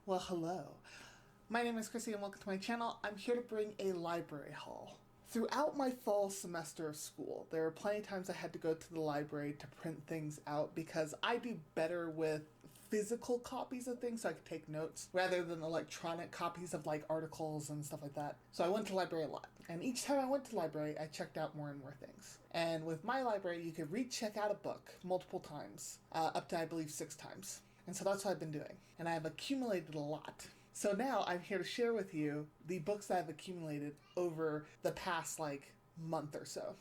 Well, hello. My name is Chrissy and welcome to my channel. I'm here to bring a library haul. Throughout my fall semester of school, there were plenty of times I had to go to the library to print things out because I do better with physical copies of things so I could take notes rather than electronic copies of like articles and stuff like that. So I went to the library a lot. And each time I went to the library, I checked out more and more things. And with my library, you could recheck out a book multiple times, up to I believe 6 times. And so that's what I've been doing. And I've accumulated a lot. So now I'm here to share with you the books that I've accumulated over the past month or so.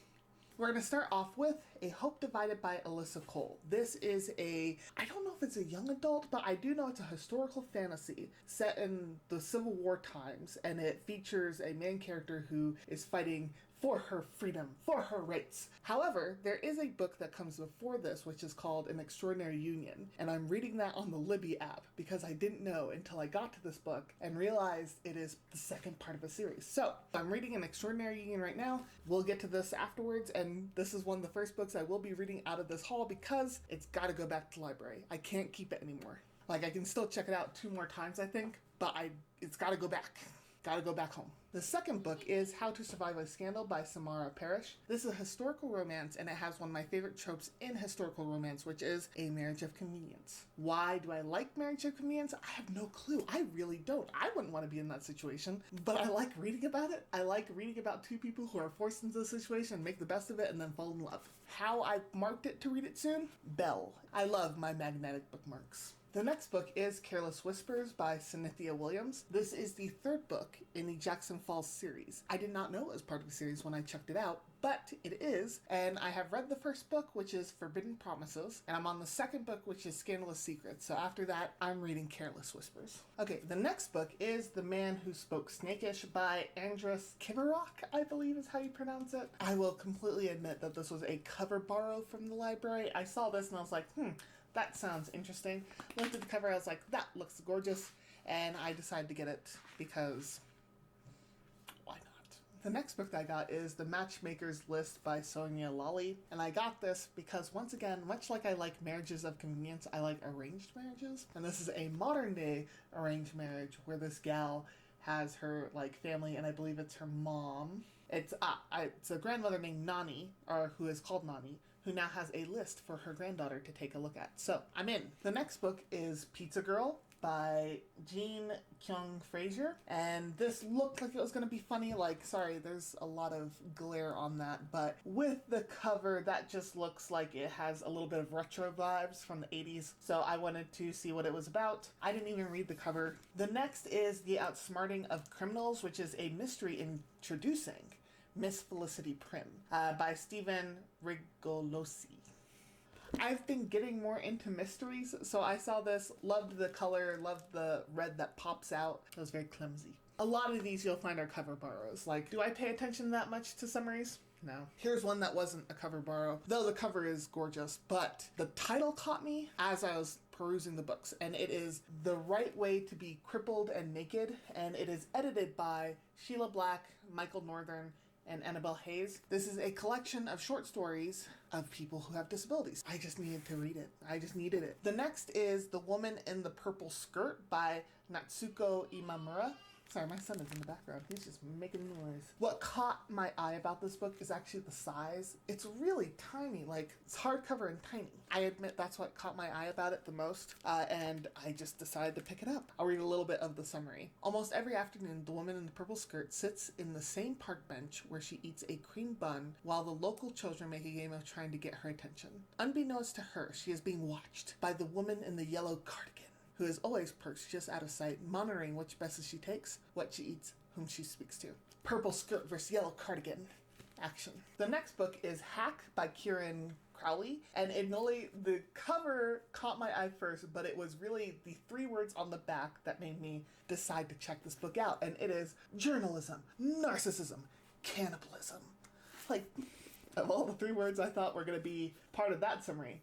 We're going to start off with A Hope Divided by Alyssa Cole. This is I don't know if it's a young adult, but I do know it's a historical fantasy set in the Civil War times, and it features a main character who is fighting for her freedom, for her rights. However, there is a book that comes before this, which is called An Extraordinary Union, and I'm reading that on the Libby app because I didn't know until I got to this book and realized it is the second part of a series. So, I'm reading An Extraordinary Union right now. We'll get to this afterwards, and this is one of the first books I will be reading out of this haul because it's gotta go back to the library. I can't keep it anymore. I can still check it out 2 more times, I think, but it's gotta go back. Gotta go back home. The second book is How to Survive a Scandal by Samara Parish. This is a historical romance, and it has one of my favorite tropes in historical romance, which is a marriage of convenience. Why do I like marriage of convenience? I have no clue. I really don't. I wouldn't want to be in that situation, but I like reading about it. I like reading about 2 people who are forced into the situation, make the best of it, and then fall in love. How I marked it to read it soon? Bell. I love my magnetic bookmarks. The next book is Careless Whispers by Cynthia Williams. This is the 3rd book in the Jackson Falls series. I did not know it was part of the series when I checked it out, but it is, and I have read the 1st book, which is Forbidden Promises, and I'm on the 2nd book, which is Scandalous Secrets, so after that, I'm reading Careless Whispers. Okay, the next book is The Man Who Spoke Snakish by Andrus Kivarok, I believe is how you pronounce it. I will completely admit that this was a cover borrow from the library. I saw this and I was like, that sounds interesting. Looked at the cover, I was like, that looks gorgeous, and I decided to get it because why not? The next book that I got is The Matchmakers List by Sonya, and I got this because, once again, much like I like marriages of convenience, I like arranged marriages, and this is a modern day arranged marriage where this gal has her family, and I believe it's her mom. It's a grandmother named Nani, or who is called Nani, who now has a list for her granddaughter to take a look at. So I'm in. The next book is Pizza Girl by Jean Kyung Fraser, and this looked like it was going to be funny. Sorry, there's a lot of glare on that, but with the cover, that just looks like it has a little bit of retro vibes from the 80s, so I wanted to see what it was about. I didn't even read the cover. The next is The Outsmarting of Criminals, which is a mystery introducing Miss Felicity Prim by Stephen Rigolosi. I've been getting more into mysteries, so I saw this, loved the color, loved the red that pops out. It was very clumsy. A lot of these you'll find are cover borrows. Do I pay attention that much to summaries? No. Here's one that wasn't a cover borrow, though the cover is gorgeous, but the title caught me as I was perusing the books, and it is The Right Way to Be Crippled and Naked, and it is edited by Sheila Black, Michael Northern, and Annabelle Hayes. This is a collection of short stories of people who have disabilities. I just needed to read it. I just needed it. The next is The Woman in the Purple Skirt by Natsuko Imamura. Sorry, my son is in the background. He's just making noise. What caught my eye about this book is actually the size. It's really tiny, it's hardcover and tiny. I admit that's what caught my eye about it the most, and I just decided to pick it up. I'll read a little bit of the summary. Almost every afternoon, the woman in the purple skirt sits in the same park bench where she eats a cream bun while the local children make a game of trying to get her attention. Unbeknownst to her, she is being watched by the woman in the yellow cardigan, who is always perched just out of sight, monitoring which buses she takes, what she eats, whom she speaks to. Purple skirt versus yellow cardigan. Action. The next book is Hack by Kieran Crowley, and the cover caught my eye first, but it was really the 3 words on the back that made me decide to check this book out, and it is journalism, narcissism, cannibalism. Of all the 3 words I thought were going to be part of that summary,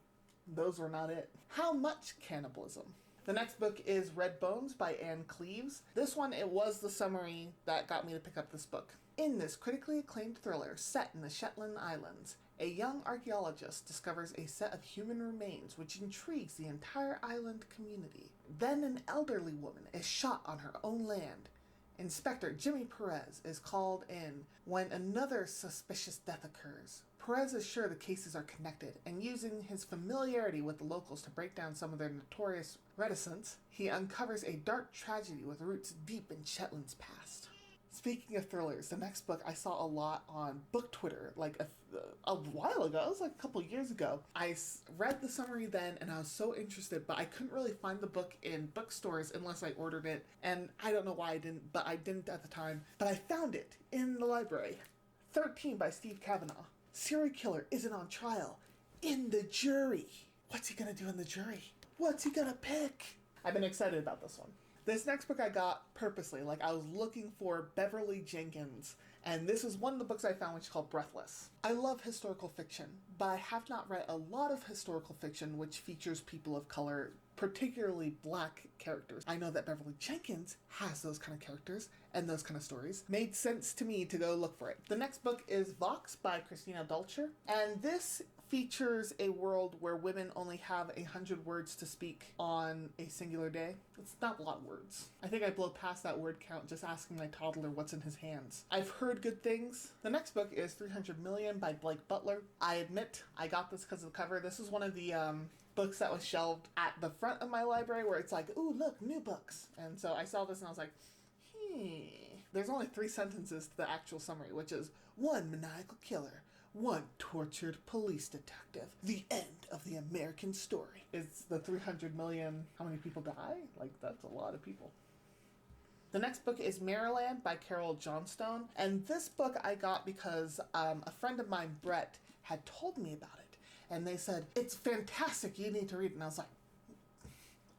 those were not it. How much cannibalism? The next book is Red Bones by Ann Cleaves. This one, it was the summary that got me to pick up this book. In this critically acclaimed thriller set in the Shetland Islands, a young archaeologist discovers a set of human remains which intrigues the entire island community. Then an elderly woman is shot on her own land. Inspector Jimmy Perez is called in when another suspicious death occurs. Perez is sure the cases are connected, and using his familiarity with the locals to break down some of their notorious reticence, he uncovers a dark tragedy with roots deep in Shetland's past. Speaking of thrillers, the next book I saw a lot on book Twitter, like a while ago. It was like a couple years ago. I read the summary then, and I was so interested, but I couldn't really find the book in bookstores unless I ordered it. And I don't know why I didn't, but I didn't at the time. But I found it in the library. 13 by Steve Kavanaugh. Serial killer isn't on trial. In the jury. What's he gonna do in the jury? What's he gonna pick? I've been excited about this one. This next book I got purposely, like I was looking for Beverly Jenkins, and this is one of the books I found which is called Breathless. I love historical fiction, but I have not read a lot of historical fiction which features people of color, particularly black characters. I know that Beverly Jenkins has those kind of characters and those kind of stories. Made sense to me to go look for it. The next book is Vox by Christina Dulcher, and this features a world where women only have 100 words to speak on a singular day. It's not a lot of words. I think I blow past that word count just asking my toddler what's in his hands. I've heard good things. The next book is 300 Million by Blake Butler. I admit I got this because of the cover. This is one of the books that was shelved at the front of my library where it's like, ooh, look, new books. And so I saw this and I was like, There's only 3 sentences to the actual summary, which is 1 maniacal killer, 1 tortured police detective. The end of the American story. It's the 300 million, how many people die? Like, that's a lot of people. The next book is Maryland by Carol Johnstone. And this book I got because a friend of mine, Brett, had told me about it. And they said, it's fantastic, you need to read it. And I was like,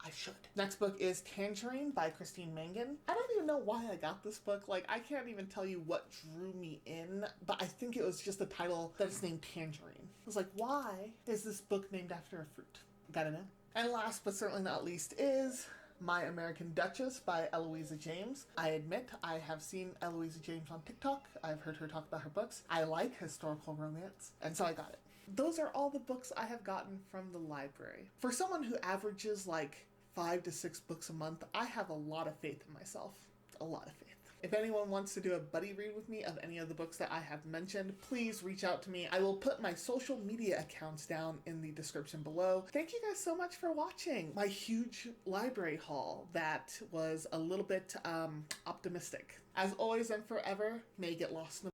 I should. Next book is Tangerine by Christine Mangan. I don't even know why I got this book. Like, I can't even tell you what drew me in, but I think it was just the title that it's named Tangerine. I was like, why is this book named after a fruit? Gotta know. And last but certainly not least is My American Duchess by Eloisa James. I admit I have seen Eloisa James on TikTok. I've heard her talk about her books. I like historical romance, and so I got it. Those are all the books I have gotten from the library. For someone who averages like 5 to 6 books a month, I have a lot of faith in myself. A lot of faith. If anyone wants to do a buddy read with me of any of the books that I have mentioned, please reach out to me. I will put my social media accounts down in the description below. Thank you guys so much for watching my huge library haul that was a little bit optimistic. As always and forever, may you get lost in the